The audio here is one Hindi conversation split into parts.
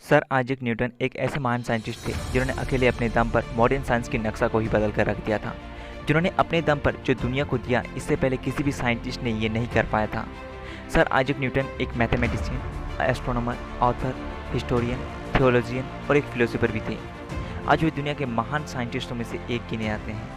सर आइजैक न्यूटन एक ऐसे महान साइंटिस्ट थे जिन्होंने अकेले अपने दम पर मॉडर्न साइंस की नक्शा को ही बदल कर रख दिया था। जिन्होंने अपने दम पर जो दुनिया को दिया, इससे पहले किसी भी साइंटिस्ट ने ये नहीं कर पाया था। सर आइजैक न्यूटन एक mathematician, astronomer, author, historian, theologian और एक फिलोसोफर भी थे। आज वे दुनिया के महान साइंटिस्टों में से एक गिने आते हैं।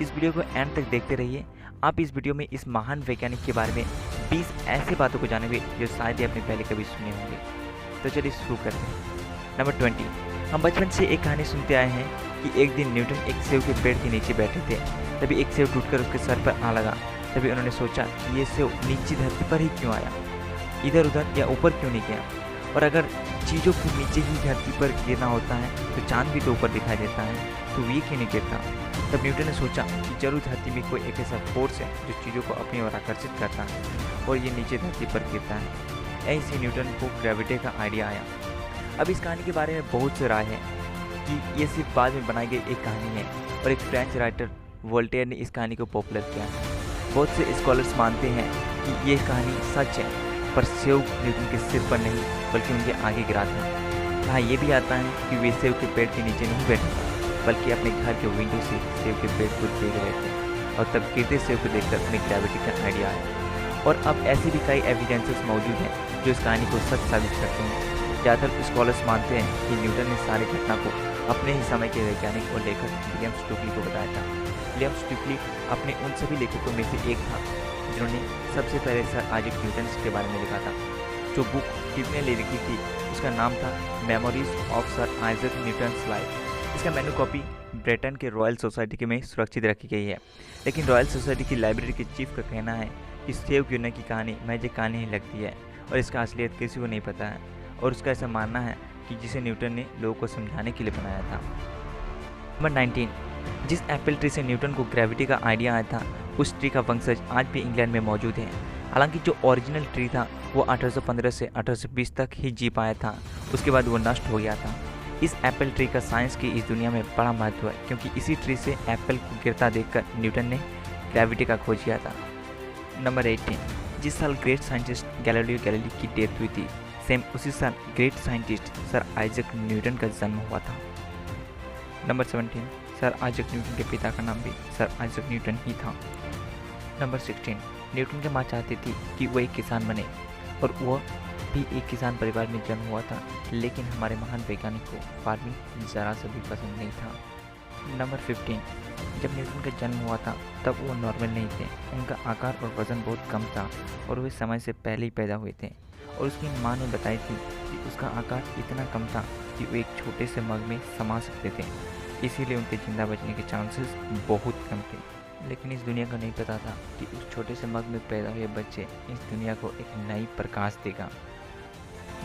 इस वीडियो को एंड तक देखते रहिए। आप इस वीडियो में इस महान वैज्ञानिक के बारे में 20 ऐसी बातों को जानेंगे जो शायद ही आपने पहले कभी सुने होंगे। तो चलिए शुरू करते हैं। नंबर 20। हम बचपन से एक कहानी सुनते आए हैं कि एक दिन न्यूटन एक सेब के पेड़ के नीचे बैठे थे। तभी एक सेब टूटकर उसके सर पर आ लगा। तभी उन्होंने सोचा कि ये सेब नीचे धरती पर ही क्यों आया, इधर उधर या ऊपर क्यों नहीं गया। और अगर चीज़ों को नीचे ही धरती पर गिरना होता है तो चांद भी तो ऊपर दिखाई देता है, तो ये क्यों नहीं गिरता। तब न्यूटन ने सोचा कि जरूर धरती में कोई एक ऐसा फोर्स है जो चीज़ों को अपनी ओर आकर्षित करता है और ये नीचे धरती पर गिरता है। ऐसे न्यूटन को ग्रेविटी का आइडिया आया। अब इस कहानी के बारे में बहुत से राय है कि ये सिर्फ बाद में बनाई गई एक कहानी है और एक फ्रेंच राइटर वोल्टेयर ने इस कहानी को पॉपुलर किया। बहुत से स्कॉलर्स मानते हैं कि ये कहानी सच है, पर सेब न्यूटन के सिर पर नहीं बल्कि उनके आगे गिरा था। कहा यह भी आता है कि वे सेब के पेड़ के नीचे नहीं बैठे बल्कि अपने घर के विंडो से सेब के पेड़ को देख रहे थे और तब गिरते सेब को देखकर उन्हें ग्रेविटी का आइडिया आया। और अब ऐसे भी कई एविडेंसेस मौजूद हैं जो इस कहानी को सच साबित करते हैं। ज़्यादातर स्कॉलर्स मानते हैं कि न्यूटन ने सारी घटना को अपने ही समय के वैज्ञानिक और लेखक विलियम स्टोक्ली को बताया था। विलियम स्टोक्ली अपने उन सभी लेखकों में से एक था जिन्होंने सबसे पहले सर आइजैक न्यूटन के बारे में लिखा था। जो बुक किसने ले लिखी थी उसका नाम था memories of sir Isaac Newton's life. इसका मेनू कॉपी ब्रिटेन के रॉयल सोसाइटी में सुरक्षित रखी गई है, लेकिन रॉयल सोसाइटी की लाइब्रेरी के चीफ का कहना है कि सेब गिरने की कहानी मैजिक कहानी ही लगती है और इसका असलियत किसी को नहीं पता है। और उसका ऐसा मानना है कि जिसे न्यूटन ने लोगों को समझाने के लिए बनाया था। नंबर 19। जिस एप्पल ट्री से न्यूटन को ग्रेविटी का आइडिया आया था, उस ट्री का वंशज आज भी इंग्लैंड में मौजूद है। हालांकि जो ओरिजिनल ट्री था वो 1815 से 1820 तक ही जी पाया था, उसके बाद वो नष्ट हो गया था। इस एप्पल ट्री का साइंस की इस दुनिया में बड़ा महत्व है, क्योंकि इसी ट्री से एप्पल को गिरता देखकर न्यूटन ने ग्रेविटी का खोज किया था। नंबर 18। जिस साल ग्रेट साइंटिस्ट गैलीलियो गैलीली की डेथ हुई थी, सेम उसी साल great scientist sir Isaac Newton का जन्म हुआ था। नंबर 17। सर आइजैक न्यूटन के पिता का नाम भी सर आइजैक न्यूटन ही था। नंबर 16। न्यूटन की माँ चाहती थी कि वो एक किसान बने और वह भी एक किसान परिवार में जन्म हुआ था, लेकिन हमारे महान वैज्ञानिक को फार्मिंग ज़रा सा भी पसंद नहीं था। नंबर 15। जब न्यूटन का जन्म हुआ था तब वो नॉर्मल नहीं थे। उनका आकार और वज़न बहुत कम था और वे समय से पहले ही पैदा हुए थे। और उसकी माँ ने बताई थी कि उसका आकार इतना कम था कि वो एक छोटे से मग में समा सकते थे, इसीलिए उनके जिंदा बचने के चांसेस बहुत कम थे। लेकिन इस दुनिया को नहीं पता था कि उस छोटे से मग में पैदा हुए बच्चे इस दुनिया को एक नई प्रकाश देगा।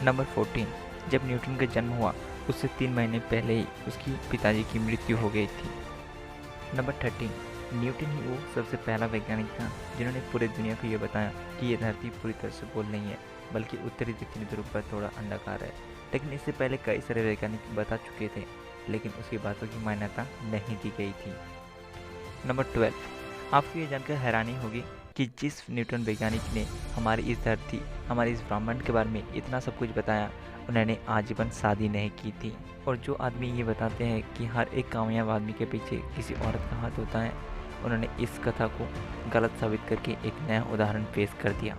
नंबर 14। जब न्यूटन का जन्म हुआ उससे 3 महीने पहले ही उसकी पिताजी की मृत्यु हो गई थी। नंबर 13। न्यूटन ही वो सबसे पहला वैज्ञानिक था जिन्होंने पूरी दुनिया को ये बताया कि ये धरती पूरी तरह से गोल नहीं है, बल्कि उत्तरी दक्षिणी ध्रुव पर थोड़ा अंडाकार है। लेकिन इससे पहले कई सारे वैज्ञानिक बता चुके थे, लेकिन उसकी बातों की मान्यता नहीं दी गई थी। नंबर 12। आपको ये जानकर हैरानी होगी कि जिस न्यूटन वैज्ञानिक ने हमारी इस धरती, हमारे इस ब्रह्मांड के बारे में इतना सब कुछ बताया, उन्होंने आजीवन शादी नहीं की थी। और जो आदमी ये बताते हैं कि हर एक कामयाब आदमी के पीछे किसी औरत का हाथ होता है, उन्होंने इस कथा को गलत साबित करके एक नया उदाहरण पेश कर दिया।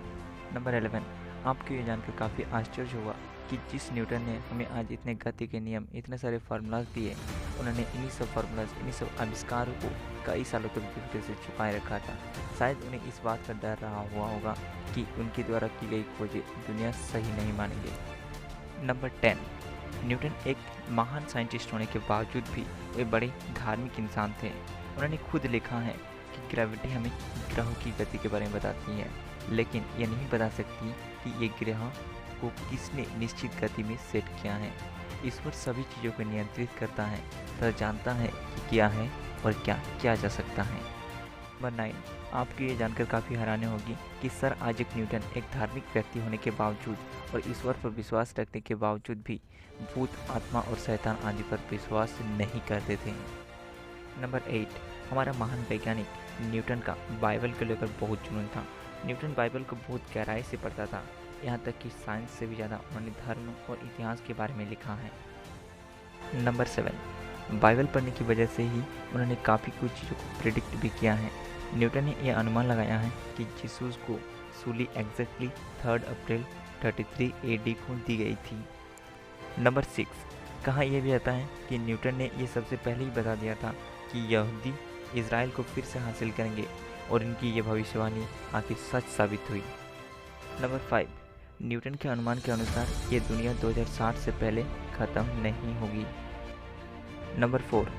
नंबर 11। आपको ये जानकर काफ़ी आश्चर्य हुआ कि जिस न्यूटन ने हमें आज इतने गति के नियम, इतने सारे फार्मूलाज दिए, उन्होंने इन्हीं सब फार्मूलाज, इन्हीं सब आविष्कारों को कई सालों तक दूसरे से छुपाए रखा था। शायद उन्हें इस बात का डर रहा हुआ होगा कि उनके द्वारा की गई खोजें दुनिया सही नहीं मानेंगे। नंबर 10। न्यूटन एक महान साइंटिस्ट होने के बावजूद भी वे बड़े धार्मिक इंसान थे। उन्होंने खुद लिखा है कि ग्रेविटी हमें ग्रहों की गति के बारे में बताती है, लेकिन यह नहीं बता सकती कि ये ग्रह को किसने निश्चित गति में सेट किया है। ईश्वर सभी चीज़ों को नियंत्रित करता है तथा जानता है कि क्या है और क्या किया जा सकता है। नंबर 9। आपको ये जानकर काफ़ी हैरानी होगी कि सर आइजैक न्यूटन एक धार्मिक व्यक्ति होने के बावजूद और ईश्वर पर विश्वास रखने के बावजूद भी भूत, आत्मा और शैतान आदि पर विश्वास नहीं करते थे। नंबर 8। हमारा महान वैज्ञानिक न्यूटन का बाइबल को लेकर बहुत जुनून था। न्यूटन बाइबल को बहुत गहराई से पढ़ता था। यहाँ तक कि साइंस से भी ज़्यादा उन्होंने धर्म और इतिहास के बारे में लिखा है। नंबर 7, बाइबल पढ़ने की वजह से ही उन्होंने काफ़ी कुछ चीज़ों को प्रिडिक्ट भी किया है। न्यूटन ने यह अनुमान लगाया है कि यीशु को सूली एग्जैक्टली 3 अप्रैल 33 AD को दी गई थी। नंबर 6, कहा यह भी आता है कि न्यूटन ने यह सबसे पहले ही बता दिया था कि यहूदी इज़राइल को फिर से हासिल करेंगे और इनकी यह भविष्यवाणी आखिर सच साबित हुई। नंबर 5, न्यूटन के अनुमान के अनुसार ये दुनिया 2060 से पहले ख़त्म नहीं होगी। नंबर 4,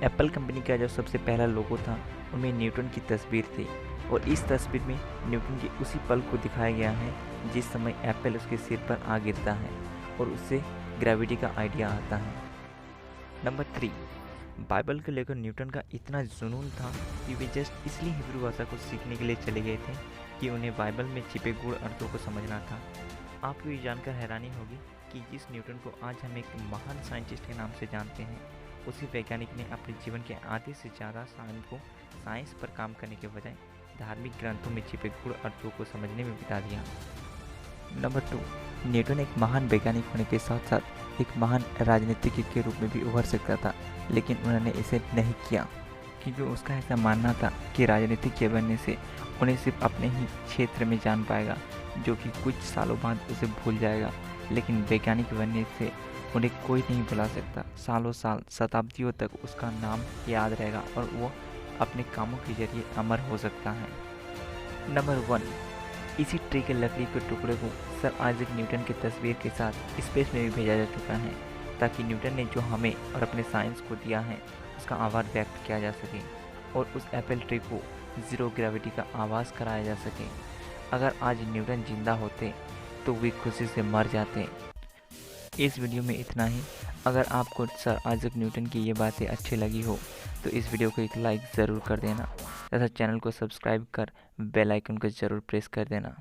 एप्पल कंपनी का जो सबसे पहला लोगो था उनमें न्यूटन की तस्वीर थी और इस तस्वीर में न्यूटन के उसी पल को दिखाया गया है जिस समय एप्पल उसके सिर पर आ गिरता है और उससे ग्रेविटी का आइडिया आता है। नंबर 3, बाइबल को लेकर न्यूटन का इतना जुनून था कि वे जस्ट इसलिए हिब्रू भाषा को सीखने के लिए चले गए थे कि उन्हें बाइबल में छिपे गूढ़ अर्थों को समझना था। आपको ये जानकर हैरानी होगी कि जिस न्यूटन को आज हम एक महान साइंटिस्ट के नाम से जानते हैं, उसी वैज्ञानिक ने अपने जीवन के आधे से ज़्यादा समय को साइंस पर काम करने के बजाय धार्मिक ग्रंथों में छिपे गूढ़ अर्थों को समझने में बिता दिया। नंबर 2, न्यूटन एक महान वैज्ञानिक होने के साथ साथ एक महान राजनीतिज्ञ के रूप में भी उभर सकता था, लेकिन उन्होंने इसे नहीं किया क्योंकि उसका ऐसा मानना था कि राजनीतिज्ञ बनने से उन्हें सिर्फ अपने ही क्षेत्र में जान पाएगा, जो कि कुछ सालों बाद उसे भूल जाएगा, लेकिन वैज्ञानिक बनने से उन्हें कोई नहीं भुला सकता। सालों साल, शताब्दियों तक उसका नाम याद रहेगा और वो अपने कामों के जरिए अमर हो सकता है। नंबर 1, इसी ट्री के लकड़ी के टुकड़े को सर आइजैक न्यूटन की तस्वीर के साथ स्पेस में भी भेजा जा चुका है ताकि न्यूटन ने जो हमें और अपने साइंस को दिया है उसका आभार व्यक्त किया जा सके और उस एप्पल ट्री को ज़ीरो ग्रेविटी का आभास कराया जा सके। अगर आज न्यूटन जिंदा होते तो वे खुशी से मर जाते। इस वीडियो में इतना ही। अगर आपको सर आइजैक न्यूटन की ये बातें अच्छी लगी हो तो इस वीडियो को एक लाइक ज़रूर कर देना तथा चैनल को सब्सक्राइब कर बेल आइकन को ज़रूर प्रेस कर देना।